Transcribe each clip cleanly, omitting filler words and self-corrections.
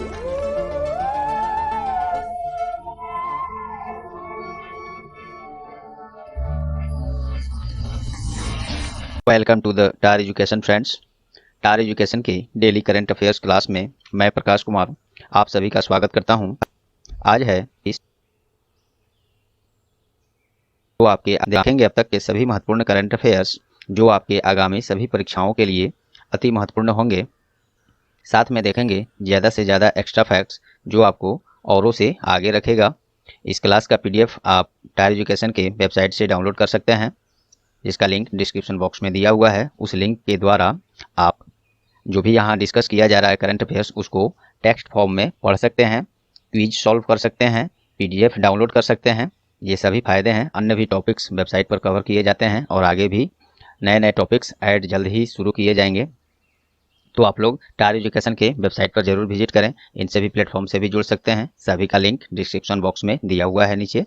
Welcome to the Taar education friends. Taar education की daily current affairs class में मैं प्रकाश कुमार आप सभी का स्वागत करता हूं। आज है इस तो आपके देखेंगे अब तक के सभी महत्वपूर्ण करंट अफेयर्स जो आपके आगामी सभी परीक्षाओं के लिए अति महत्वपूर्ण होंगे। साथ में देखेंगे ज़्यादा से ज़्यादा एक्स्ट्रा फैक्ट्स जो आपको औरों से आगे रखेगा। इस क्लास का PDF आप टार एजुकेशन के वेबसाइट से डाउनलोड कर सकते हैं, जिसका लिंक डिस्क्रिप्शन बॉक्स में दिया हुआ है। उस लिंक के द्वारा आप जो भी यहाँ डिस्कस किया जा रहा है करंट अफेयर्स उसको टेक्स्ट फॉर्म में पढ़ सकते हैं, क्विज सॉल्व कर सकते हैं, PDF डाउनलोड कर सकते हैं। ये सभी फायदे हैं। अन्य भी टॉपिक्स वेबसाइट पर कवर किए जाते हैं और आगे भी नए नए टॉपिक्स ऐड जल्द ही शुरू किए जाएंगे। तो आप लोग टार एजुकेशन के वेबसाइट पर जरूर विजिट करें। इन सभी प्लेटफॉर्म से भी जुड़ सकते हैं। सभी का लिंक डिस्क्रिप्शन बॉक्स में दिया हुआ है नीचे।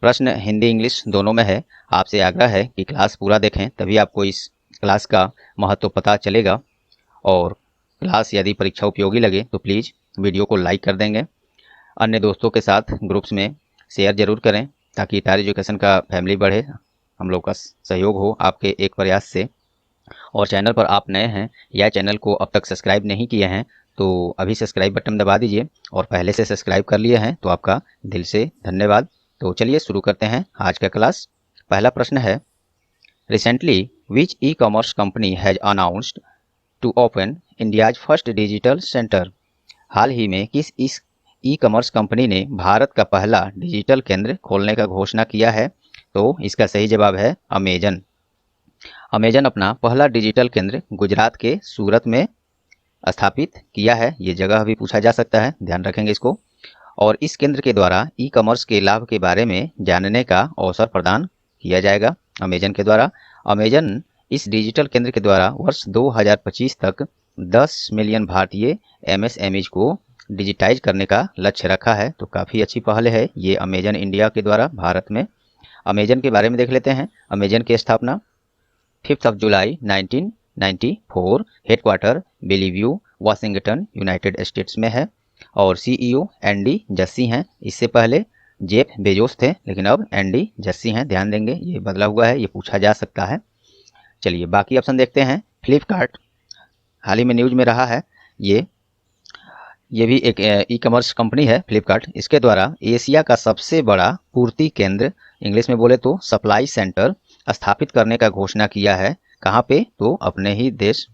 प्रश्न हिंदी इंग्लिश दोनों में है। आपसे आग्रह है कि क्लास पूरा देखें, तभी आपको इस क्लास का महत्व पता चलेगा। और क्लास यदि परीक्षा उपयोगी लगे तो प्लीज़ वीडियो को लाइक कर देंगे। अन्य दोस्तों के साथ ग्रुप्स में शेयर जरूर करें ताकि टार एजुकेशन का फैमिली बढ़े, हम लोग का सहयोग हो आपके एक प्रयास से। और चैनल पर आप नए हैं या चैनल को अब तक सब्सक्राइब नहीं किए हैं तो अभी सब्सक्राइब बटन दबा दीजिए, और पहले से सब्सक्राइब कर लिए हैं तो आपका दिल से धन्यवाद। तो चलिए शुरू करते हैं आज का क्लास। पहला प्रश्न है, recently which ecommerce company has announced to open India's first digital centre? हाल ही में किस इस ई कॉमर्स कंपनी ने भारत का पहला डिजिटल केंद्र खोलने का घोषणा किया है? तो इसका सही जवाब है अमेजन। अमेजन अपना पहला डिजिटल केंद्र गुजरात के सूरत में स्थापित किया है। ये जगह भी पूछा जा सकता है, ध्यान रखेंगे इसको। और इस केंद्र के द्वारा ई कॉमर्स के लाभ के बारे में जानने का अवसर प्रदान किया जाएगा अमेजन के द्वारा। अमेजन इस डिजिटल केंद्र के द्वारा वर्ष 2025 तक 10 मिलियन भारतीय MSMEs को डिजिटाइज करने का लक्ष्य रखा है। तो काफ़ी अच्छी पहल है ये अमेजन इंडिया के द्वारा भारत में। अमेजन के बारे में देख लेते हैं। अमेजन की स्थापना 5 जुलाई 1994 हेडक्वार्टर बेलीव्यू वाशिंगटन यूनाइटेड स्टेट्स में है। और CEO एंडी जस्सी हैं। इससे पहले जेफ बेजोस थे, लेकिन अब एंडी जस्सी हैं। ध्यान देंगे ये बदला हुआ है, ये पूछा जा सकता है। चलिए बाकी ऑप्शन देखते हैं। फ्लिपकार्ट हाल ही में न्यूज में रहा है। ये भी एक ई कॉमर्स कंपनी है फ्लिपकार्ट। इसके द्वारा एशिया का सबसे बड़ा पूर्ति केंद्र, इंग्लिश में बोले तो सप्लाई सेंटर, स्थापित करने का घोषणा किया है। कहाँ पे? तो अपने ही देश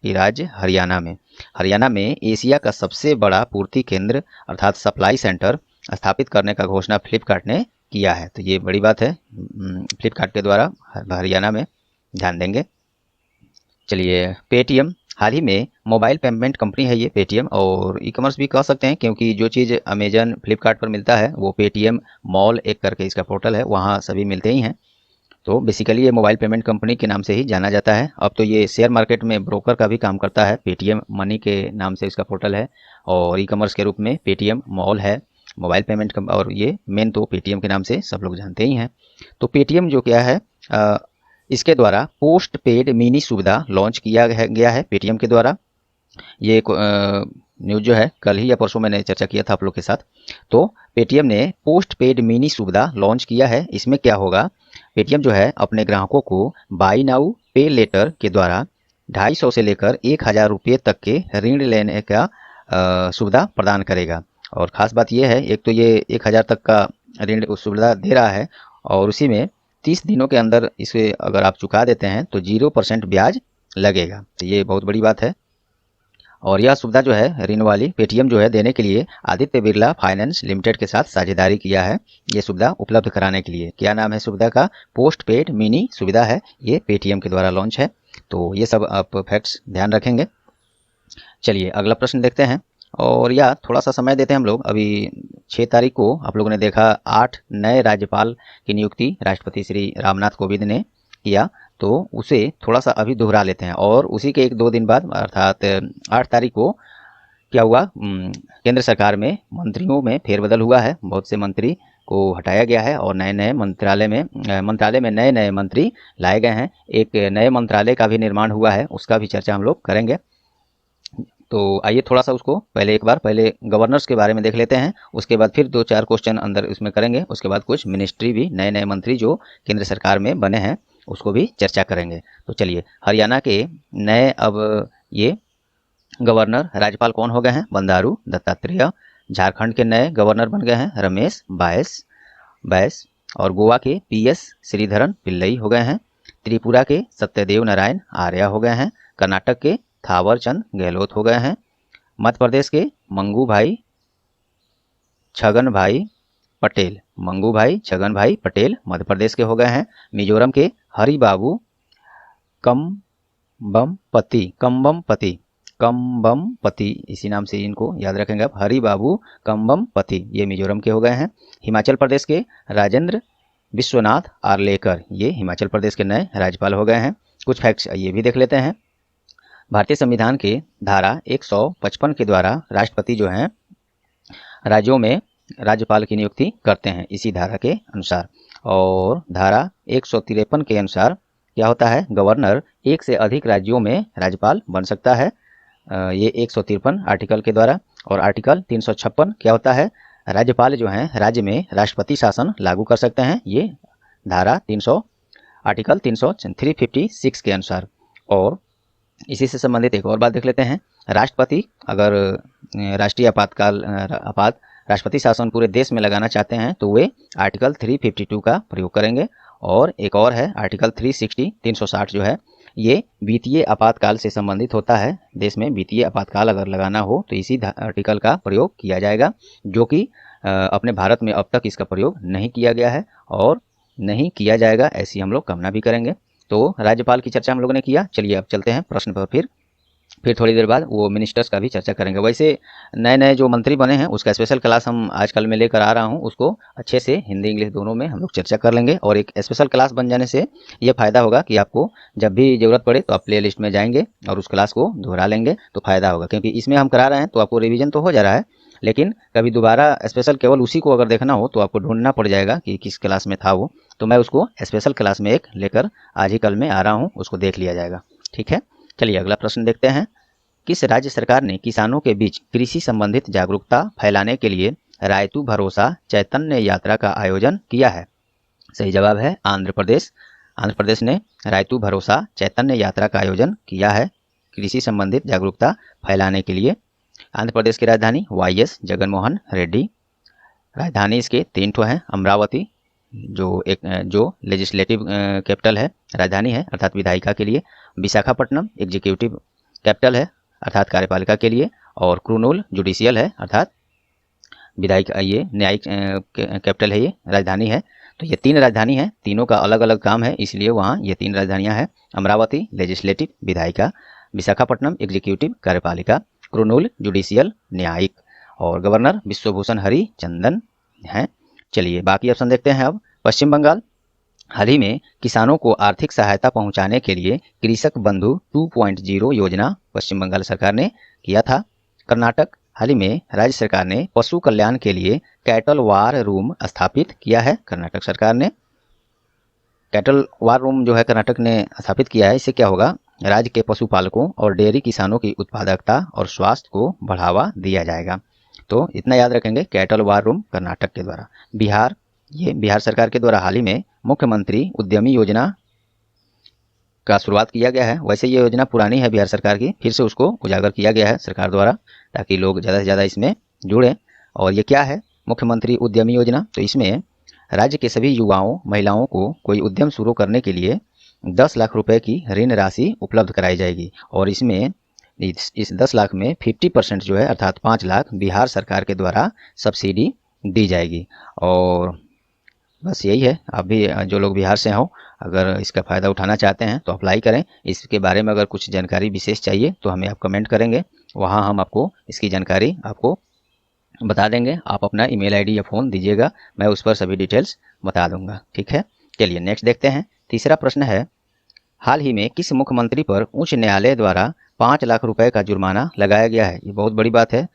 की राज्य हरियाणा में। हरियाणा में एशिया का सबसे बड़ा पूर्ति केंद्र अर्थात सप्लाई सेंटर स्थापित करने का घोषणा फ्लिपकार्ट ने किया है। तो ये बड़ी बात है फ्लिपकार्ट के द्वारा हरियाणा में, ध्यान देंगे। चलिए पेटीएम हाल ही में मोबाइल पेमेंट कंपनी है ये पेटीएम, और ई कॉमर्स भी कह सकते हैं क्योंकि जो चीज़ अमेजन फ्लिपकार्ट पर मिलता है वो पेटीएम मॉल एक करके इसका पोर्टल है, वहाँ सभी मिलते ही हैं। तो बेसिकली ये मोबाइल पेमेंट कंपनी के नाम से ही जाना जाता है। अब तो ये शेयर मार्केट में ब्रोकर का भी काम करता है। पेटीएम मनी के नाम से इसका पोर्टल है, और ई कॉमर्स के रूप में पेटीएम मॉल है मोबाइल पेमेंट और ये मेन तो पेटीएम के नाम से सब लोग जानते ही हैं। तो पेटीएम जो क्या है, इसके द्वारा पोस्ट पेड मिनी सुविधा लॉन्च किया गया है पेटीएम के द्वारा। ये न्यूज़ जो है कल ही या परसों मैंने चर्चा किया था आप लोग के साथ। तो पेटीएम ने पोस्ट पेड मिनी सुविधा लॉन्च किया है। इसमें क्या होगा, पेटीएम जो है अपने ग्राहकों को बाई नाउ पे लेटर के द्वारा 250 से लेकर 1000 रुपये तक के ऋण लेने का सुविधा प्रदान करेगा। और ख़ास बात यह है, एक तो ये 1000 तक का ऋण सुविधा दे रहा है, और उसी में 30 दिनों के अंदर इसे अगर आप चुका देते हैं तो 0% ब्याज लगेगा। तो ये बहुत बड़ी बात है। और यह सुविधा जो है ऋण वाली पेटीएम जो है देने के लिए आदित्य बिरला फाइनेंस लिमिटेड के साथ साझेदारी किया है ये सुविधा उपलब्ध कराने के लिए। क्या नाम है सुविधा का? पोस्ट पेड मिनी सुविधा है, ये पेटीएम के द्वारा लॉन्च है। तो ये सब आप फैक्ट्स ध्यान रखेंगे। चलिए अगला प्रश्न देखते हैं, और या थोड़ा सा समय देते हैं हम लोग। अभी 6 तारीख को आप लोगों ने देखा 8 नए राज्यपाल की नियुक्ति राष्ट्रपति श्री रामनाथ कोविंद ने किया, तो उसे थोड़ा सा अभी दोहरा लेते हैं। और उसी के 1-2 दिन बाद अर्थात 8 तारीख को क्या हुआ, केंद्र सरकार में मंत्रियों में फेरबदल हुआ है। बहुत से मंत्री को हटाया गया है और नए नए मंत्रालय में नए नए मंत्री लाए गए हैं। एक नए मंत्रालय का भी निर्माण हुआ है, उसका भी चर्चा हम लोग करेंगे। तो आइए थोड़ा सा उसको पहले गवर्नर्स के बारे में देख लेते हैं, उसके बाद फिर 2-4 क्वेश्चन अंदर उसमें करेंगे, उसके बाद कुछ मिनिस्ट्री भी नए नए मंत्री जो केंद्र सरकार में बने हैं उसको भी चर्चा करेंगे। तो चलिए, हरियाणा के नए अब ये गवर्नर राज्यपाल कौन हो गए हैं? बंडारू दत्तात्रेय। झारखंड के नए गवर्नर बन गए हैं रमेश बैस। और गोवा के PS श्रीधरन पिल्लई हो गए हैं। त्रिपुरा के सत्यदेव नारायण आर्या हो गए हैं। कर्नाटक के थावर चंद गहलोत हो गए हैं। मध्य प्रदेश के मंगू भाई छगन भाई पटेल मध्य प्रदेश के हो गए हैं। मिजोरम के हरिबाबू कम्बमपति, इसी नाम से इनको याद रखेंगे आप, हरिबाबू कम्बमपति, ये मिजोरम के हो गए हैं। हिमाचल प्रदेश के राजेंद्र विश्वनाथ आर्लेकर, ये हिमाचल प्रदेश के नए राज्यपाल हो गए हैं। कुछ फैक्ट्स ये भी देख लेते हैं। भारतीय संविधान के धारा 155 के द्वारा राष्ट्रपति जो हैं राज्यों में राज्यपाल की नियुक्ति करते हैं इसी धारा के अनुसार। और धारा 153 के अनुसार क्या होता है? गवर्नर एक से अधिक राज्यों में राज्यपाल बन सकता है, ये 153 आर्टिकल के द्वारा। और आर्टिकल 356 क्या होता है? राज्यपाल जो हैं राज्य में राष्ट्रपति शासन लागू कर सकते हैं, ये धारा 356 के अनुसार। और इसी से संबंधित एक और बात देख लेते हैं। राष्ट्रपति अगर राष्ट्रीय राष्ट्रपति शासन पूरे देश में लगाना चाहते हैं तो वे आर्टिकल 352 का प्रयोग करेंगे। और एक और है आर्टिकल 360 जो है, ये वित्तीय आपातकाल से संबंधित होता है। देश में वित्तीय आपातकाल अगर लगाना हो तो इसी आर्टिकल का प्रयोग किया जाएगा, जो कि अपने भारत में अब तक इसका प्रयोग नहीं किया गया है और नहीं किया जाएगा, ऐसी हम लोग कामना भी करेंगे। तो राज्यपाल की चर्चा हम लोगों ने किया। चलिए अब चलते हैं प्रश्न पर। फिर थोड़ी देर बाद वो मिनिस्टर्स का भी चर्चा करेंगे। वैसे नए नए जो मंत्री बने हैं उसका स्पेशल क्लास हम आजकल में लेकर आ रहा हूँ, उसको अच्छे से हिंदी इंग्लिश दोनों में हम लोग चर्चा कर लेंगे। और एक स्पेशल क्लास बन जाने से ये फ़ायदा होगा कि आपको जब भी ज़रूरत पड़े तो आप प्ले लिस्ट में जाएंगे और उस क्लास को दोहरा लेंगे तो फ़ायदा होगा। क्योंकि इसमें हम करा रहे हैं तो आपको रिविजन तो हो जा रहा है, लेकिन कभी दोबारा स्पेशल केवल उसी को अगर देखना हो तो आपको ढूंढना पड़ जाएगा कि किस क्लास में था वो। तो मैं उसको स्पेशल क्लास में एक लेकर आज ही कल में आ रहा हूँ, उसको देख लिया जाएगा। ठीक है, चलिए अगला प्रश्न देखते हैं। किस राज्य सरकार ने किसानों के बीच कृषि संबंधित जागरूकता फैलाने के लिए रायतू भरोसा चैतन्य यात्रा का आयोजन किया है? सही जवाब है आंध्र प्रदेश। आंध्र प्रदेश ने रायतू भरोसा चैतन्य यात्रा का आयोजन किया है कृषि संबंधित जागरूकता फैलाने के लिए। आंध्र प्रदेश की राजधानी YS जगनमोहन रेड्डी। राजधानी इसके 3 ठो हैं। अमरावती जो लेजिस्लेटिव कैपिटल है, राजधानी है अर्थात विधायिका के लिए। विशाखापट्टनम एग्जीक्यूटिव कैपिटल है अर्थात कार्यपालिका के लिए। और कुर्नूल जुडिशियल है अर्थात विधायिका, ये न्यायिक कैपिटल है, ये राजधानी है। तो ये 3 राजधानी है, तीनों का अलग अलग काम है, इसलिए वहाँ ये 3 राजधानियाँ हैं। अमरावती लेजिस्लेटिव विधायिका, विशाखापट्टनम एग्जीक्यूटिव कार्यपालिका, कुर्नूल जुडिशियल न्यायिक। और गवर्नर विश्वभूषण हरिचंदन हैं। चलिए बाकी ऑप्शन देखते हैं अब। पश्चिम बंगाल हाल ही में किसानों को आर्थिक सहायता पहुंचाने के लिए कृषक बंधु 2.0 योजना पश्चिम बंगाल सरकार ने किया था। कर्नाटक हाल ही में राज्य सरकार ने पशु कल्याण के लिए कैटल वार रूम स्थापित किया है। कर्नाटक सरकार ने कैटल वार रूम जो है कर्नाटक ने स्थापित किया है। इससे क्या होगा? राज्य के पशुपालकों और डेयरी किसानों की उत्पादकता और स्वास्थ्य को बढ़ावा दिया जाएगा। तो इतना याद रखेंगे, कैटल वार रूम कर्नाटक के द्वारा। बिहार सरकार के द्वारा हाल ही में मुख्यमंत्री उद्यमी योजना का शुरुआत किया गया है। वैसे ये योजना पुरानी है बिहार सरकार की, फिर से उसको उजागर किया गया है सरकार द्वारा ताकि लोग ज़्यादा से ज़्यादा इसमें जुड़ें। और ये क्या है? मुख्यमंत्री उद्यमी योजना। तो इसमें राज्य के सभी युवाओं महिलाओं को कोई उद्यम शुरू करने के लिए 10 लाख रुपए की ऋण राशि उपलब्ध कराई जाएगी। और इसमें इस 10 लाख में 50% जो है अर्थात 5 लाख बिहार सरकार के द्वारा सब्सिडी दी जाएगी। और बस यही है। आप भी जो लोग बिहार से हों अगर इसका फ़ायदा उठाना चाहते हैं तो अप्लाई करें। इसके बारे में अगर कुछ जानकारी विशेष चाहिए तो हमें आप कमेंट करेंगे, वहाँ हम आपको इसकी जानकारी आपको बता देंगे। आप अपना ईमेल आईडी या फ़ोन दीजिएगा, मैं उस पर सभी डिटेल्स बता दूंगा। ठीक है, चलिए नेक्स्ट देखते हैं। तीसरा प्रश्न है, हाल ही में किस मुख्यमंत्री पर उच्च न्यायालय द्वारा 5 लाख रुपए का जुर्माना लगाया गया है? ये बहुत बड़ी बात है।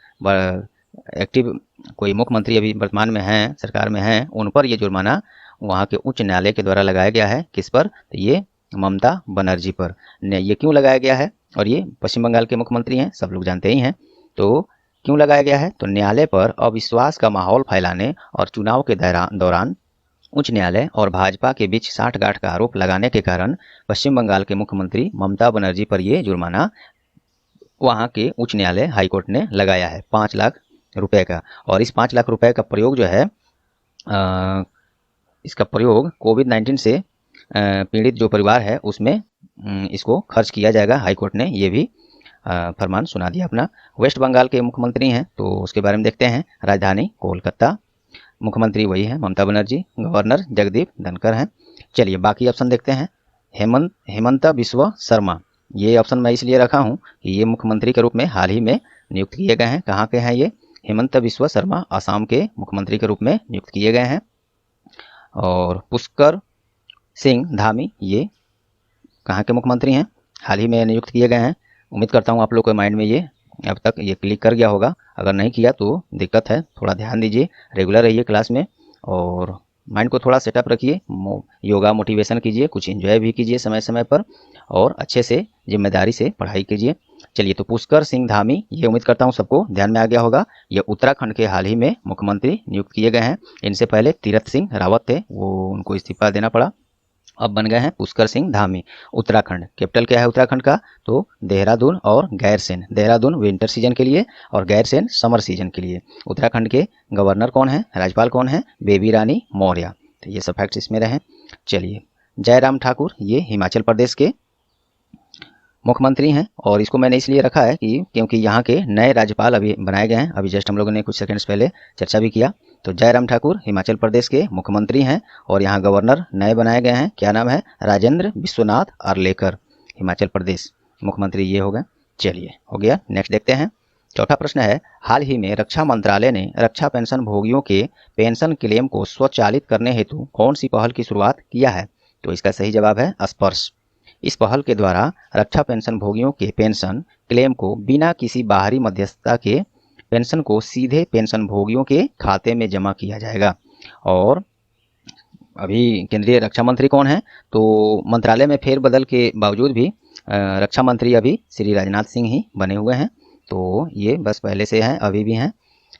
एक्टिव कोई मुख्यमंत्री अभी वर्तमान में हैं, सरकार में हैं, उन पर ये जुर्माना वहाँ के उच्च न्यायालय के द्वारा लगाया गया है। किस पर? तो ये ममता बनर्जी पर। ये क्यों लगाया गया है? और ये पश्चिम बंगाल के मुख्यमंत्री हैं, सब लोग जानते ही हैं। तो क्यों लगाया गया है? तो न्यायालय पर अविश्वास का माहौल फैलाने और चुनाव के दौरान उच्च न्यायालय और भाजपा के बीच साठगांठ का आरोप लगाने के कारण पश्चिम बंगाल के मुख्यमंत्री ममता बनर्जी पर ये जुर्माना वहां के उच्च न्यायालय हाईकोर्ट ने लगाया है 5 लाख रुपए का। और इस 5 लाख रुपए का प्रयोग जो है इसका प्रयोग कोविड-19 से पीड़ित जो परिवार है उसमें इसको खर्च किया जाएगा। हाईकोर्ट ने ये भी फरमान सुना दिया अपना। वेस्ट बंगाल के मुख्यमंत्री हैं तो उसके बारे में देखते हैं। राजधानी कोलकाता, मुख्यमंत्री वही है ममता बनर्जी, गवर्नर जगदीप धनखड़ हैं। चलिए बाकी ऑप्शन देखते हैं। हेमंत बिस्वा शर्मा, ये ऑप्शन मैं इसलिए रखा हूँ कि ये मुख्यमंत्री के रूप में हाल ही में नियुक्त किए गए हैं। कहाँ के हैं ये? हेमंत बिस्वा शर्मा असम के मुख्यमंत्री के रूप में नियुक्त किए गए हैं। और पुष्कर सिंह धामी, ये कहाँ के मुख्यमंत्री हैं? हाल ही में नियुक्त किए गए हैं। उम्मीद करता हूँ आप लोग के माइंड में ये अब तक ये क्लिक कर गया होगा। अगर नहीं किया तो दिक्कत है, थोड़ा ध्यान दीजिए, रेगुलर रहिए क्लास में और माइंड को थोड़ा सेटअप रखिए। योगा मोटिवेशन कीजिए, कुछ एंजॉय भी कीजिए समय समय पर और अच्छे से जिम्मेदारी से पढ़ाई कीजिए। चलिए तो पुष्कर सिंह धामी, ये उम्मीद करता हूँ सबको ध्यान में आ गया होगा। ये उत्तराखंड के हाल ही में मुख्यमंत्री नियुक्त किए गए हैं। इनसे पहले तीरथ सिंह रावत थे, वो उनको इस्तीफा देना पड़ा, अब बन गए हैं पुष्कर सिंह धामी। उत्तराखंड, कैपिटल क्या है उत्तराखंड का? तो देहरादून और गैरसेन। देहरादून विंटर सीजन के लिए और गैरसेन समर सीजन के लिए। उत्तराखंड के गवर्नर कौन है, राज्यपाल कौन है? बेबी रानी मौर्य। तो ये सब फैक्ट्स इसमें रहे। चलिए जयराम ठाकुर, ये हिमाचल प्रदेश के मुख्यमंत्री हैं और इसको मैंने इसलिए रखा है कि क्योंकि यहाँ के नए राज्यपाल अभी बनाए गए हैं। अभी जस्ट हम लोगों ने कुछ सेकंड्स पहले चर्चा भी किया। तो जयराम ठाकुर हिमाचल प्रदेश के मुख्यमंत्री हैं और यहाँ गवर्नर नए बनाए गए हैं। क्या नाम है? राजेंद्र विश्वनाथ आर्लेकर, हिमाचल प्रदेश मुख्यमंत्री ये हो गए। चलिए हो गया, नेक्स्ट देखते हैं। चौथा प्रश्न है, हाल ही में रक्षा मंत्रालय ने रक्षा पेंशन भोगियों के पेंशन क्लेम को स्वचालित करने हेतु कौन सी पहल की शुरुआत किया है? तो इसका सही जवाब है स्पर्श। इस पहल के द्वारा रक्षा पेंशन भोगियों के पेंशन क्लेम को बिना किसी बाहरी मध्यस्थता के पेंशन को सीधे पेंशन भोगियों के खाते में जमा किया जाएगा। और अभी केंद्रीय रक्षा मंत्री कौन है? तो मंत्रालय में फेरबदल के बावजूद भी रक्षा मंत्री अभी श्री राजनाथ सिंह ही बने हुए हैं। तो ये बस पहले से हैं, अभी भी हैं।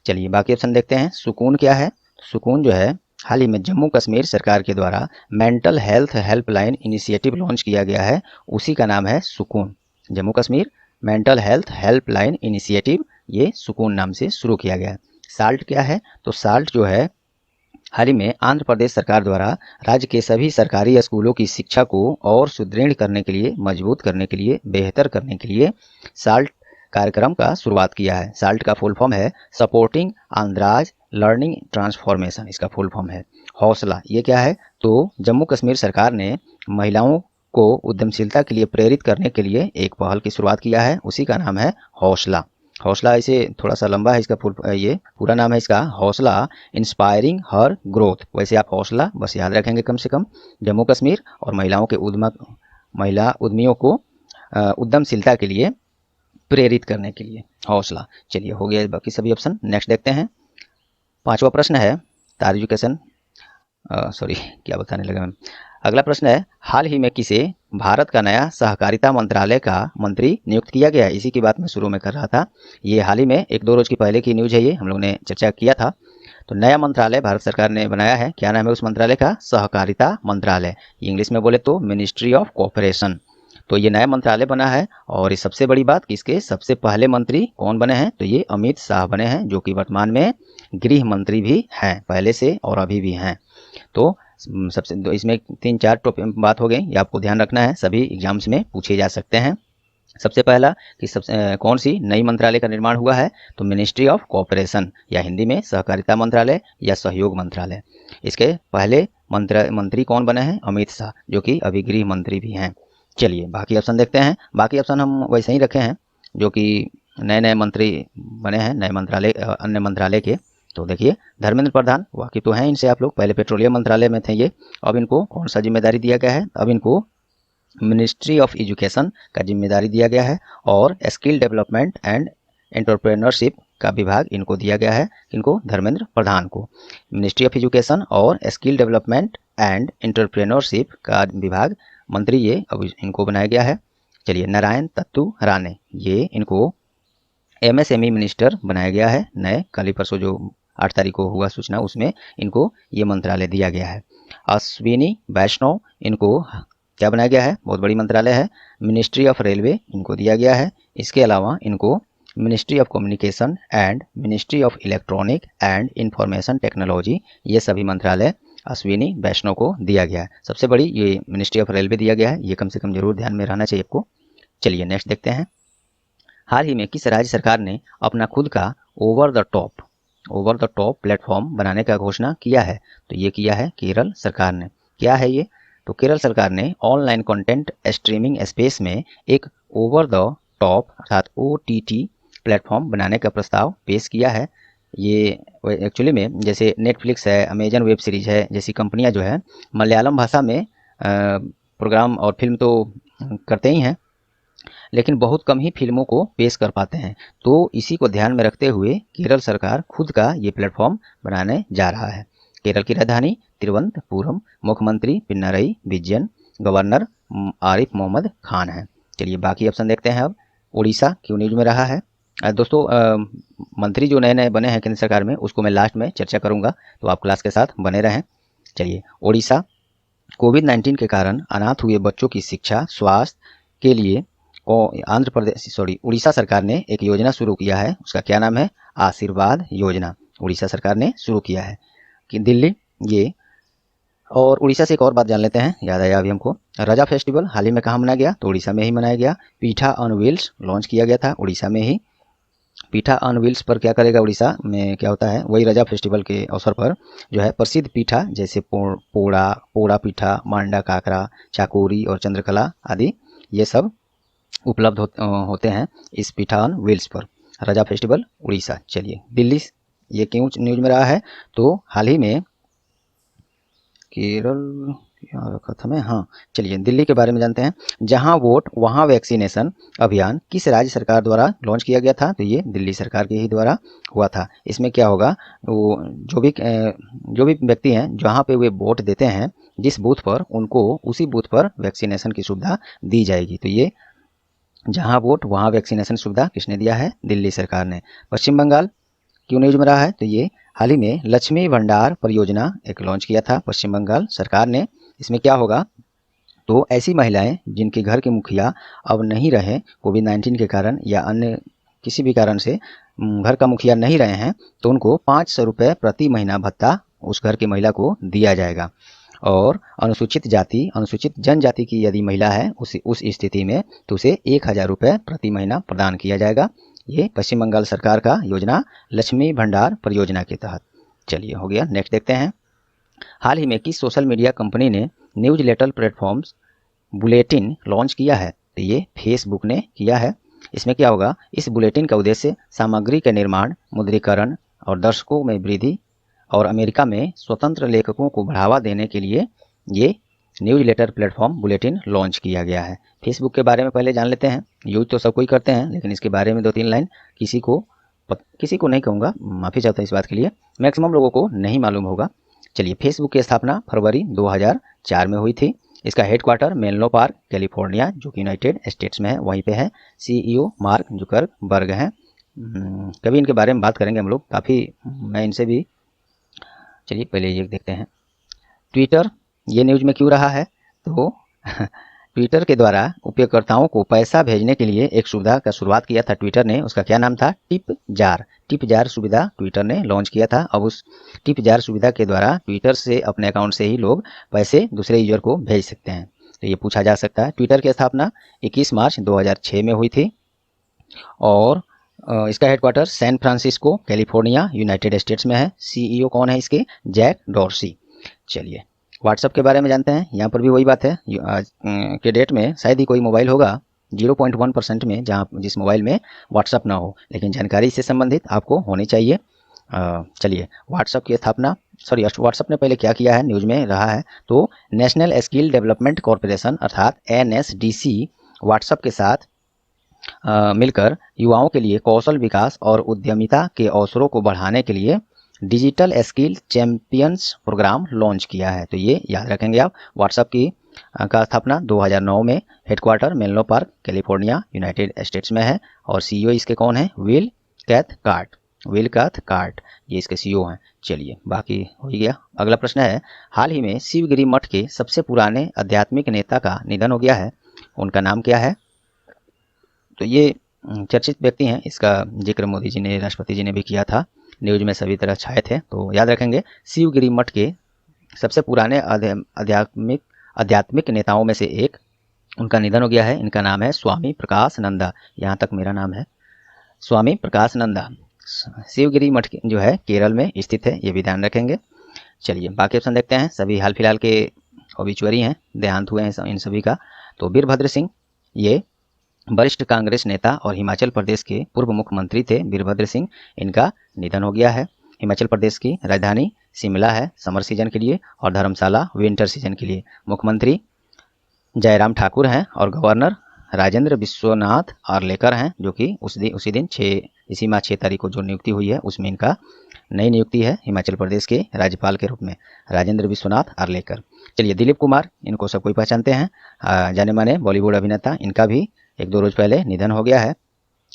चलिए बाकी ऑप्शन देखते हैं। सुकून क्या है? सुकून जो है हाल ही में जम्मू कश्मीर सरकार के द्वारा mental health helpline initiative launch किया गया है, उसी का नाम है सुकून। Jammu Kashmir mental health helpline initiative, ये सुकून नाम से शुरू किया गया है। साल्ट क्या है? तो साल्ट जो है हाल ही में आंध्र प्रदेश सरकार द्वारा राज्य के सभी सरकारी स्कूलों की शिक्षा को और सुदृढ़ करने के लिए, मजबूत करने के लिए, बेहतर करने के लिए साल्ट कार्यक्रम का शुरुआत किया है। साल्ट का फुल फॉर्म है सपोर्टिंग आंध्राज लर्निंग ट्रांसफॉर्मेशन, इसका फुल फॉर्म है। हौसला, ये क्या है? तो जम्मू कश्मीर सरकार ने महिलाओं को उद्यमशीलता के लिए प्रेरित करने के लिए एक पहल की शुरुआत किया है, उसी का नाम है हौसला। हौसला ऐसे थोड़ा सा लंबा है, इसका ये पूरा नाम है इसका हौसला इंस्पायरिंग हर ग्रोथ। वैसे आप हौसला बस याद रखेंगे कम से कम, जम्मू कश्मीर और महिला उद्यमियों को उद्यमशीलता के लिए प्रेरित करने के लिए हौसला। चलिए हो गया बाकी सभी ऑप्शन। नेक्स्ट देखते हैं। पांचवा प्रश्न है तार एजुकेशन, सॉरी क्या बताने लगा मैं। अगला प्रश्न है, हाल ही में किसे भारत का नया सहकारिता मंत्रालय का मंत्री नियुक्त किया गया? इसी की बात मैं शुरू में कर रहा था। ये हाल ही में 1-2 रोज की पहले की न्यूज है, ये हम लोग ने चर्चा किया था। तो नया मंत्रालय भारत सरकार ने बनाया है। क्या नाम है उस मंत्रालय का? सहकारिता मंत्रालय। इंग्लिश में बोले तो मिनिस्ट्री ऑफ कोऑपरेशन। तो ये नया मंत्रालय बना है और इस सबसे बड़ी बात कि इसके सबसे पहले मंत्री कौन बने हैं? तो ये अमित शाह बने हैं, जो कि वर्तमान में गृह मंत्री भी हैं, पहले से और अभी भी हैं। तो सबसे इसमें 3-4 टॉपिक बात हो गई, ये आपको ध्यान रखना है, सभी एग्जाम्स में पूछे जा सकते हैं। सबसे पहला कि कौन सी नई मंत्रालय का निर्माण हुआ है? तो मिनिस्ट्री ऑफ कोऑपरेशन, या हिंदी में सहकारिता मंत्रालय या सहयोग मंत्रालय। इसके पहले मंत्री कौन बने हैं? अमित शाह, जो कि अभी गृह मंत्री भी हैं। चलिए बाकी ऑप्शन देखते हैं। बाकी ऑप्शन हम वैसे ही रखे हैं जो कि नए नए मंत्री बने हैं, नए मंत्रालय अन्य मंत्रालय के। तो देखिए धर्मेंद्र प्रधान, वाकिफ तो हैं इनसे आप लोग, पहले पेट्रोलियम मंत्रालय में थे ये। अब इनको कौन सा जिम्मेदारी दिया गया है? अब इनको मिनिस्ट्री ऑफ एजुकेशन का जिम्मेदारी दिया गया है और स्किल डेवलपमेंट एंड एंटरप्रेन्योरशिप का विभाग इनको दिया गया है। इनको धर्मेंद्र प्रधान को मिनिस्ट्री ऑफ एजुकेशन और स्किल डेवलपमेंट एंड एंटरप्रेन्योरशिप का विभाग मंत्री ये अब इनको बनाया गया है। चलिए, नारायण तत्तू राणे, ये इनको MSME मिनिस्टर बनाया गया है। नए कल ही परसों जो 8 तारीख को हुआ सूचना, उसमें इनको ये मंत्रालय दिया गया है। अश्विनी वैष्णव, इनको क्या बनाया गया है, बहुत बड़ी मंत्रालय है, मिनिस्ट्री ऑफ रेलवे इनको दिया गया है। इसके अलावा इनको ministry of communication and ministry of electronic and information technology, ये सभी मंत्रालय अश्विनी वैष्णव को दिया गया है। सबसे बड़ी ये मिनिस्ट्री ऑफ रेलवे दिया गया है, ये कम से कम जरूर ध्यान में रहना चाहिए आपको। चलिए नेक्स्ट देखते हैं। हाल ही में किस राज्य सरकार ने अपना खुद का ओवर द टॉप प्लेटफॉर्म बनाने का घोषणा किया है? तो ये किया है केरल सरकार ने। क्या है ये? तो केरल सरकार ने ऑनलाइन कंटेंट स्ट्रीमिंग स्पेस में एक ओवर द टॉप अर्थात OTT प्लेटफॉर्म बनाने का प्रस्ताव पेश किया है। ये एक्चुअली में जैसे नेटफ्लिक्स है, अमेजन वेब सीरीज है जैसी कंपनियां जो है मलयालम भाषा में प्रोग्राम और फिल्म तो करते ही हैं, लेकिन बहुत कम ही फिल्मों को पेश कर पाते हैं। तो इसी को ध्यान में रखते हुए केरल सरकार खुद का ये प्लेटफॉर्म बनाने जा रहा है। केरल की राजधानी तिरुवनंतपुरम, मुख्यमंत्री पिनाराई विजयन, गवर्नर आरिफ मोहम्मद खान है। चलिए बाकी ऑप्शन देखते हैं अब। उड़ीसा क्यों न्यूज में रहा है? दोस्तों मंत्री जो नए नए बने हैं केंद्र सरकार में, उसको मैं लास्ट में चर्चा करूंगा, तो आप क्लास के साथ बने रहें। चलिए, उड़ीसा कोविड-19 के कारण अनाथ हुए बच्चों की शिक्षा स्वास्थ्य के लिए उड़ीसा सरकार ने एक योजना शुरू किया है। उसका क्या नाम है? आशीर्वाद योजना उड़ीसा सरकार ने शुरू किया है। कि दिल्ली ये और उड़ीसा से एक और बात जान लेते हैं, याद आया अभी हमको। रजा फेस्टिवल हाल ही में कहाँ मनाया गया? तो उड़ीसा में ही मनाया गया। पीठा ऑन व्हील्स लॉन्च किया गया था उड़ीसा में ही। पीठा ऑन व्हील्स पर क्या करेगा उड़ीसा में, क्या होता है, वही रजा फेस्टिवल के अवसर पर जो है प्रसिद्ध पीठा जैसे पोड़ा पीठा, मांडा काकरा, चाकोरी और चंद्रकला आदि, ये सब उपलब्ध होते हैं इस पीठा ऑन व्हील्स पर। रजा फेस्टिवल उड़ीसा। चलिए, दिल्ली ये क्यों न्यूज में रहा है? तो हाल ही में केरल क्या रखा था मैं, हाँ चलिए दिल्ली के बारे में जानते हैं। जहां वोट वहां वैक्सीनेशन अभियान किस राज्य सरकार द्वारा लॉन्च किया गया था? तो ये दिल्ली सरकार के ही द्वारा हुआ था। इसमें क्या होगा, वो जो भी व्यक्ति हैं जहां पे वे वोट देते हैं जिस बूथ पर, उनको उसी बूथ पर वैक्सीनेशन की सुविधा दी जाएगी। तो ये जहां वोट वहां वैक्सीनेशन सुविधा किसने दिया है? दिल्ली सरकार ने। पश्चिम बंगाल क्यों न्यूज में रहा है? तो ये हाल ही में लक्ष्मी भंडार परियोजना एक लॉन्च किया था पश्चिम बंगाल सरकार ने। इसमें क्या होगा, तो ऐसी महिलाएं जिनके घर के मुखिया अब नहीं रहे कोविड-19 के कारण या अन्य किसी भी कारण से घर का मुखिया नहीं रहे हैं, तो उनको 500 रुपये प्रति महीना भत्ता उस घर की महिला को दिया जाएगा। और अनुसूचित जाति अनुसूचित जनजाति की यदि महिला है उस स्थिति में, तो उसे 1000 रुपये प्रति महीना प्रदान किया जाएगा। ये पश्चिम बंगाल सरकार का योजना लक्ष्मी भंडार परियोजना के तहत। चलिए हो गया, नेक्स्ट देखते हैं। हाल ही में किस सोशल मीडिया कंपनी ने newsletter platforms bulletin launch किया है? तो ये फेसबुक ने किया है। इसमें क्या होगा, इस बुलेटिन का उद्देश्य सामग्री के निर्माण, मुद्रीकरण और दर्शकों में वृद्धि और अमेरिका में स्वतंत्र लेखकों को बढ़ावा देने के लिए ये newsletter platform bulletin launch किया गया है। फेसबुक के बारे में पहले जान लेते हैं। यूज तो सब कोई करते हैं, लेकिन इसके बारे में 2-3 लाइन किसी को नहीं कहूँगा, माफ़ी चाहता हूँ इस बात के लिए, मैक्सिमम लोगों को नहीं मालूम होगा। चलिए, फेसबुक की स्थापना फरवरी 2004 में हुई थी। इसका हेडक्वार्टर मेनलो पार्क कैलिफोर्निया जो कि यूनाइटेड स्टेट्स में है, वहीं पे है। CEO मार्क जुकरबर्ग हैं। कभी इनके बारे में बात करेंगे हम लोग, काफ़ी मैं इनसे भी। चलिए पहले ये देखते हैं। ट्विटर ये न्यूज में क्यों रहा है? तो ट्विटर के द्वारा उपयोगकर्ताओं को पैसा भेजने के लिए एक सुविधा का शुरुआत किया था ट्विटर ने। उसका क्या नाम था? टिप जार सुविधा ट्विटर ने लॉन्च किया था। अब उस टिप जार सुविधा के द्वारा ट्विटर से अपने अकाउंट से ही लोग पैसे दूसरे यूजर को भेज सकते हैं। तो ये पूछा जा सकता है। ट्विटर की स्थापना 21 मार्च 2006 में हुई थी और इसका headquarter San Francisco California United States में है। CEO कौन है इसके? Jack Dorsey. चलिए व्हाट्सएप के बारे में जानते हैं। यहाँ पर भी वही बात है, आज के डेट में शायद ही कोई मोबाइल होगा 0.1% में जिस मोबाइल में व्हाट्सएप ना हो, लेकिन जानकारी से संबंधित आपको होनी चाहिए। चलिए, व्हाट्सएप की स्थापना व्हाट्सएप ने पहले क्या किया है, न्यूज में रहा है। तो नेशनल स्किल डेवलपमेंट कॉरपोरेशन अर्थात NSDC व्हाट्सएप के साथ मिलकर युवाओं के लिए कौशल विकास और उद्यमिता के अवसरों को बढ़ाने के लिए digital skill champions programme launch किया है। तो ये याद रखेंगे आप। व्हाट्सएप की का स्थापना 2009 में। Headquarter Menlo park, California, United States में है। और सीईओ इसके कौन है? Will Cathcart. विल कैथकार्ट ये इसके सीईओ हैं। चलिए बाकी हो ही गया। अगला प्रश्न है, हाल ही में शिवगिरी मठ के सबसे पुराने आध्यात्मिक नेता का निधन हो गया है, उनका नाम क्या है? तो ये चर्चित व्यक्ति हैं, इसका जिक्र मोदी जी ने, राष्ट्रपति जी ने भी किया था, न्यूज में सभी तरह छाए थे। तो याद रखेंगे, शिवगिरी मठ के सबसे पुराने आध्यात्मिक नेताओं में से एक, उनका निधन हो गया है। इनका नाम है स्वामी प्रकाशानंदा। यहाँ तक मेरा नाम है स्वामी प्रकाशानंदा। शिवगिरी मठ जो है केरल में स्थित है, ये भी ध्यान रखेंगे। चलिए बाकी ऑप्शन देखते हैं। सभी हाल फिलहाल के ओबिचुअरी हैं, देहांत हुए हैं इन सभी का। तो वीरभद्र सिंह ये वरिष्ठ कांग्रेस नेता और हिमाचल प्रदेश के पूर्व मुख्यमंत्री थे। वीरभद्र सिंह, इनका निधन हो गया है। हिमाचल प्रदेश की राजधानी शिमला है समर सीजन के लिए, और धर्मशाला विंटर सीजन के लिए। मुख्यमंत्री जयराम ठाकुर हैं और गवर्नर राजेंद्र विश्वनाथ आर्लेकर हैं, जो कि उसी दिन इसी माह 6 तारीख को जो नियुक्ति हुई है उसमें इनका नई नियुक्ति है हिमाचल प्रदेश के राज्यपाल के रूप में, राजेंद्र विश्वनाथ आर्लेकर। चलिए दिलीप कुमार, इनको सब कोई पहचानते हैं, जाने माने बॉलीवुड अभिनेता। इनका भी 1-2 रोज पहले निधन हो गया है।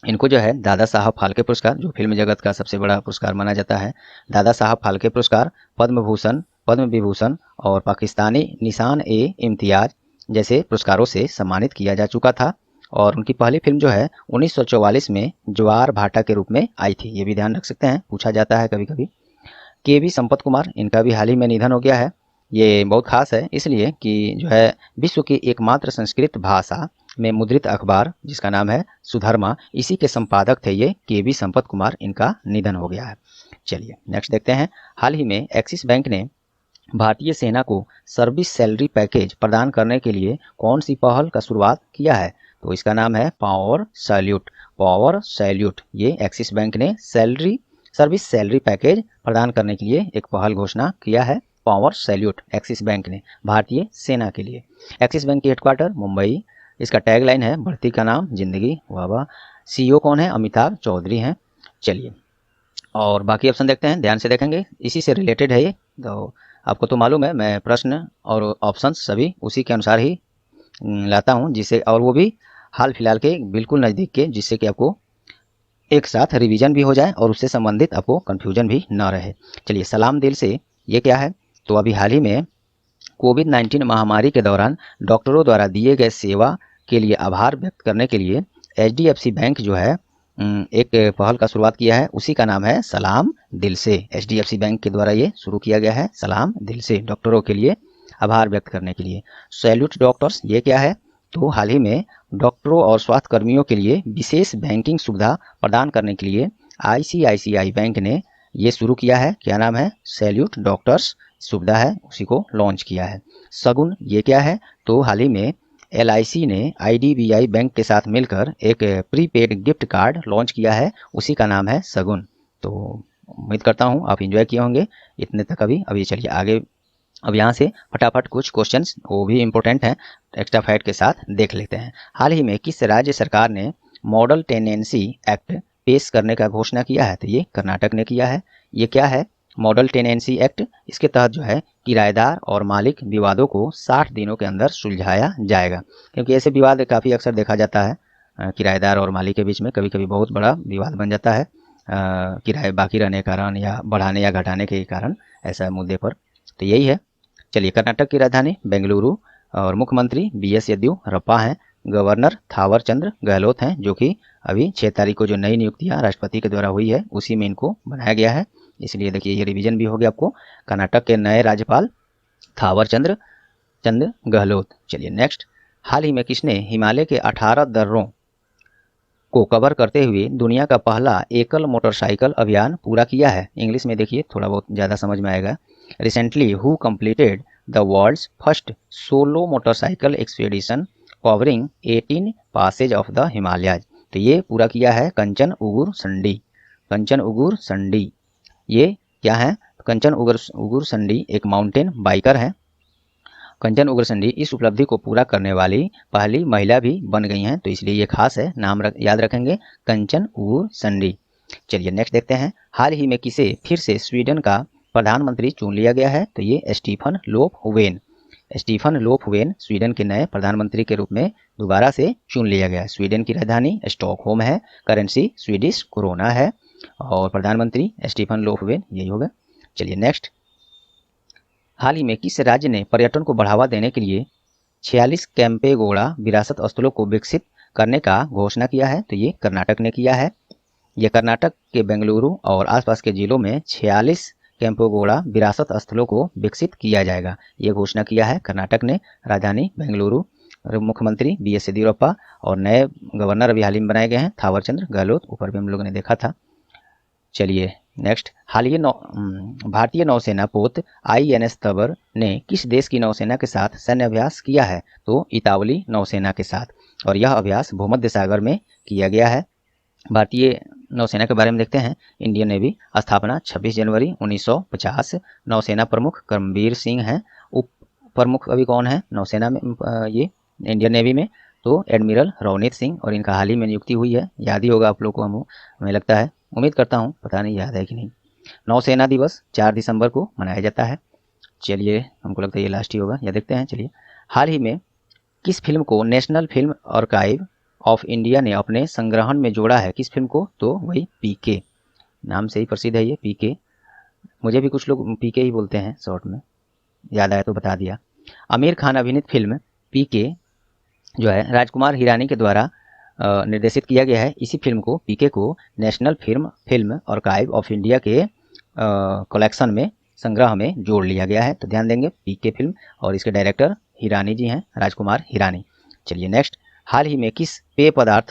इनको जो है दादा साहब फाल्के पुरस्कार, जो फिल्म जगत का सबसे बड़ा पुरस्कार माना जाता है, दादा साहब फाल्के पुरस्कार, पद्म भूषण, पद्म विभूषण और पाकिस्तानी निशान-ए-इम्तियाज जैसे पुरस्कारों से सम्मानित किया जा चुका था। और उनकी पहली फिल्म जो है 1944 में ज्वार भाटा के रूप में आई थी, ये भी ध्यान रख सकते हैं, पूछा जाता है कभी कभी। के.वी. संपत कुमार, इनका भी हाल ही में निधन हो गया है। ये बहुत खास है इसलिए कि जो है विश्व की एकमात्र संस्कृत भाषा में मुद्रित अखबार जिसका नाम है सुधर्मा, इसी के संपादक थे ये के.वी. संपत कुमार, इनका निधन हो गया है। चलिए नेक्स्ट देखते हैं। हाल ही में एक्सिस बैंक ने भारतीय सेना को सर्विस सैलरी पैकेज प्रदान करने के लिए कौन सी पहल का शुरुआत किया है? तो इसका नाम है पावर सैल्यूट। पावर सैल्यूट, ये एक्सिस बैंक ने सर्विस सैलरी पैकेज प्रदान करने के लिए एक पहल घोषणा किया है। पावर सैल्यूट एक्सिस बैंक ने भारतीय सेना के लिए। एक्सिस बैंक की हेडक्वार्टर मुंबई। इसका टैगलाइन है बढ़ती का नाम जिंदगी। वाह वाह। सीईओ कौन है? अमिताभ चौधरी हैं। चलिए और बाकी ऑप्शन देखते हैं, ध्यान से देखेंगे, इसी से रिलेटेड है ये। तो आपको तो मालूम है मैं प्रश्न और ऑप्शन सभी उसी के अनुसार ही लाता हूँ, जिससे, और वो भी हाल फिलहाल के बिल्कुल नज़दीक के, जिससे कि आपको एक साथ रिवीजन भी हो जाए और उससे संबंधित आपको कन्फ्यूजन भी न रहे। चलिए सलाम दिल से ये क्या है? तो अभी हाल ही में कोविड-19 महामारी के दौरान डॉक्टरों द्वारा दिए गए सेवा के लिए आभार व्यक्त करने के लिए HDFC बैंक जो है एक पहल का शुरुआत किया है, उसी का नाम है सलाम दिल से। HDFC बैंक के द्वारा ये शुरू किया गया है सलाम दिल से, डॉक्टरों के लिए आभार व्यक्त करने के लिए। सैल्यूट डॉक्टर्स, ये क्या है? तो हाल ही में डॉक्टरों और स्वास्थ्य कर्मियों के लिए विशेष बैंकिंग सुविधा प्रदान करने के लिए ICICI बैंक ने ये शुरू किया है। क्या नाम है? सैल्यूट डॉक्टर्स सुविधा है, उसी को लॉन्च किया है। सगुन, ये क्या है? तो हाल ही में LIC ने IDBI बैंक के साथ मिलकर एक प्रीपेड गिफ्ट कार्ड लॉन्च किया है, उसी का नाम है सगुन। तो उम्मीद करता हूँ आप एंजॉय किए होंगे इतने तक अभी चलिए आगे। अब यहाँ से फटाफट कुछ क्वेश्चंस वो भी इम्पोर्टेंट हैं एक्स्ट्रा फैक्ट के साथ देख लेते हैं। हाल ही में किस राज्य सरकार ने मॉडल टेनेंसी एक्ट पेश करने का घोषणा किया है? तो ये कर्नाटक ने किया है। ये क्या है? Model tenancy act. इसके तहत जो है किराएदार और मालिक विवादों को 60 दिनों के अंदर सुलझाया जाएगा, क्योंकि ऐसे विवाद काफ़ी अक्सर देखा जाता है किराएदार और मालिक के बीच में, कभी कभी बहुत बड़ा विवाद बन जाता है किराए बाकी रहने के कारण या बढ़ाने या घटाने के कारण, ऐसा मुद्दे पर। तो यही है। चलिए कर्नाटक की राजधानी बेंगलुरु और मुख्यमंत्री BS येदियुरप्पा हैं। गवर्नर थावर चंद्र गहलोत हैं, जो कि अभी 6 तारीख को जो नई नियुक्तियाँ राष्ट्रपति के द्वारा हुई है उसी में इनको बनाया गया है, इसलिए देखिए ये रिवीजन भी हो गया आपको। कर्नाटक के नए राज्यपाल थावर चंद्र गहलोत। चलिए नेक्स्ट। हाल ही में किसने हिमालय के 18 दर्रों को कवर करते हुए दुनिया का पहला एकल मोटरसाइकिल अभियान पूरा किया है? इंग्लिश में देखिए थोड़ा बहुत ज़्यादा समझ में आएगा। Recently who completed the world's first solo motorcycle expedition covering 18 passes of the Himalayas? तो ये पूरा किया है कंचन उगुर संडी। कंचन उगुर संडी ये क्या है? कंचन उगुर संडी एक माउंटेन बाइकर है। कंचन उग्रसंडी इस उपलब्धि को पूरा करने वाली पहली महिला भी बन गई हैं, तो इसलिए ये खास है, नाम याद रखेंगे कंचन उग्रसंडी। चलिए नेक्स्ट देखते हैं। हाल ही में किसे फिर से स्वीडन का प्रधानमंत्री चुन लिया गया है? तो ये Stefan Lofven. Stefan Lofven Sweden के नए प्रधानमंत्री के रूप में दोबारा से चुन लिया गया। स्वीडन की राजधानी स्टॉकहोम है, करेंसी स्वीडिश कोरोना है और प्रधानमंत्री स्टीफन लोफवेन यही होगा। चलिए नेक्स्ट, हाल ही में किस राज्य ने पर्यटन को बढ़ावा देने के लिए 46 कैंपेगौड़ा विरासत स्थलों को विकसित करने का घोषणा किया है? तो ये कर्नाटक ने किया है। यह कर्नाटक के बेंगलुरु और आसपास के जिलों में 46 कैंपेगौड़ा विरासत स्थलों को विकसित किया जाएगा। ये घोषणा किया है कर्नाटक ने। राजधानी बेंगलुरु, मुख्यमंत्री BS येदियुरप्पा और नए गवर्नर अभी हाल ही में बनाए गए हैं थावरचंद्र गहलोत, ऊपर भी हम लोगों ने देखा था। चलिए नेक्स्ट, हालिया भारतीय नौसेना पोत INS तबर ने किस देश की नौसेना के साथ सैन्य अभ्यास किया है? तो इतावली नौसेना के साथ, और यह अभ्यास भूमध्य सागर में किया गया है। भारतीय नौसेना के बारे में देखते हैं। इंडियन नेवी, स्थापना 26 जनवरी 1950। नौसेना प्रमुख करमबीर सिंह हैं। उप प्रमुख अभी कौन है नौसेना में, ये इंडियन नेवी में? तो एडमिरल रवनीत सिंह, और इनका हाल ही में नियुक्ति हुई है। याद ही होगा आप लोग को, हमें लगता है, उम्मीद करता हूँ, पता नहीं याद है कि नहीं। नौसेना दिवस 4 दिसंबर को मनाया जाता है। चलिए हमको लगता है ये लास्ट ही होगा, या देखते हैं। चलिए, हाल ही में किस फिल्म को national film archive of India ने अपने संग्रहण में जोड़ा है? किस फिल्म को? तो वही PK, नाम से ही प्रसिद्ध है ये PK। मुझे भी कुछ लोग PK ही बोलते हैं शॉर्ट में, याद आया तो बता दिया। आमिर खान अभिनीत फिल्म PK जो है राजकुमार हिरानी के द्वारा निर्देशित किया गया है। इसी फिल्म को PK को national film archive of India के कलेक्शन में, संग्रह में जोड़ लिया गया है। तो ध्यान देंगे PK फिल्म, और इसके डायरेक्टर हिरानी जी हैं, राजकुमार हिरानी। चलिए नेक्स्ट, हाल ही में किस पेय पदार्थ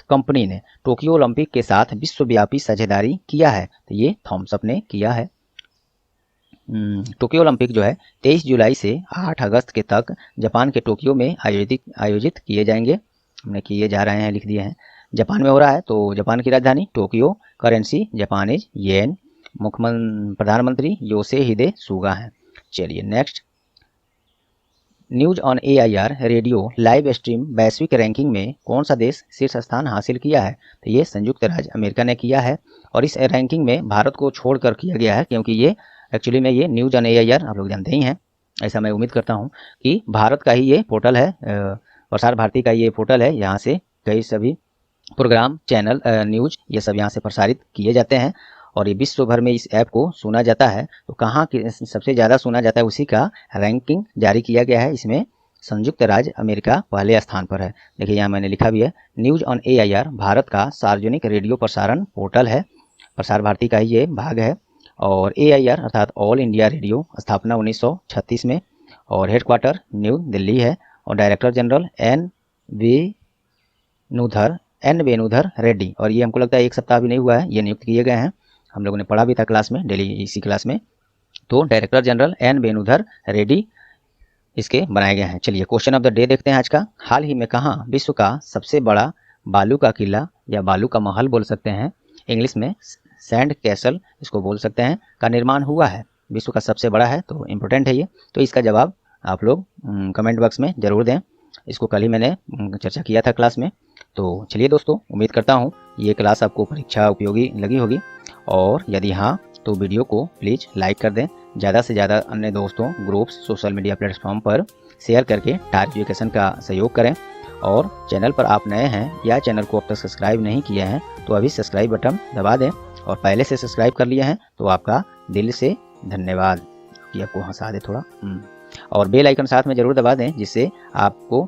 कंपनी ने टोक्यो ओलंपिक के साथ विश्वव्यापी साझेदारी किया है? तो ये थॉम्स अप ने किया है। टोक्यो ओलंपिक जो है 23 जुलाई से 8 अगस्त के तक जापान के टोक्यो में आयोजित किए जाएंगे। हमने किए जा रहे हैं, लिख दिए हैं। जापान में हो रहा है, तो जापान की राजधानी टोक्यो, करेंसी जापानीज येन, प्रधानमंत्री योशिहिदे सुगा हैं। चलिए next, news on AIR radio live stream वैश्विक रैंकिंग में कौन सा देश शीर्ष स्थान हासिल किया है? तो ये संयुक्त राज्य अमेरिका ने किया है, और इस रैंकिंग में भारत को छोड़कर किया गया है, क्योंकि ये एक्चुअली में ये न्यूज ऑन AIR आप लोग जानते ही हैं। ऐसा मैं उम्मीद करता हूँ कि भारत का ही ये पोर्टल है, प्रसार भारती का ये पोर्टल है। यहाँ से कई सभी प्रोग्राम, चैनल, न्यूज, ये सब यहाँ से प्रसारित किए जाते हैं, और ये विश्व भर में इस ऐप को सुना जाता है। तो कहाँ सबसे ज़्यादा सुना जाता है, उसी का रैंकिंग जारी किया गया है। इसमें संयुक्त राज्य अमेरिका पहले स्थान पर है। देखिए यहाँ मैंने लिखा भी है, न्यूज ऑन AIR भारत का सार्वजनिक रेडियो प्रसारण पोर्टल है, प्रसार भारती का ही ये भाग है। और AIR अर्थात ऑल इंडिया रेडियो, स्थापना 1936 में, और हेडक्वार्टर न्यू दिल्ली है, और director general N Venudhar Reddy, और ये हमको लगता है एक सप्ताह भी नहीं हुआ है, ये नियुक्त किए गए हैं। हम लोगों ने पढ़ा भी था क्लास में, डेली इसी क्लास में। तो director general N Venudhar Reddy इसके बनाए गए हैं। चलिए क्वेश्चन ऑफ द डे देखते हैं आज का। हाल ही में कहाँ विश्व का सबसे बड़ा बालू का किला या बालू का महल बोल सकते हैं, इंग्लिश में सैंड कैसल इसको बोल सकते हैं, का निर्माण हुआ है? विश्व का सबसे बड़ा है, तो इम्पोर्टेंट है ये। तो इसका जवाब आप लोग कमेंट बॉक्स में ज़रूर दें। इसको कल ही मैंने चर्चा किया था क्लास में। तो चलिए दोस्तों, उम्मीद करता हूँ ये क्लास आपको परीक्षा उपयोगी लगी होगी, और यदि हाँ तो वीडियो को प्लीज़ लाइक कर दें। ज़्यादा से ज़्यादा अन्य दोस्तों, ग्रुप्स, सोशल मीडिया प्लेटफॉर्म पर शेयर करके टार एजुकेशन का सहयोग करें। और चैनल पर आप नए हैं या चैनल को अब तक सब्सक्राइब नहीं किया है तो अभी सब्सक्राइब बटन दबा दें, और पहले से सब्सक्राइब कर लिए हैं तो आपका दिल से धन्यवाद कि आपको हंसा दे थोड़ा। और बेल आइकन साथ में ज़रूर दबा दें, जिससे आपको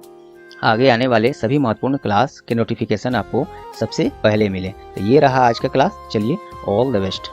आगे आने वाले सभी महत्वपूर्ण क्लास के नोटिफिकेशन आपको सबसे पहले मिले। तो ये रहा आज का क्लास। चलिए, ऑल द बेस्ट।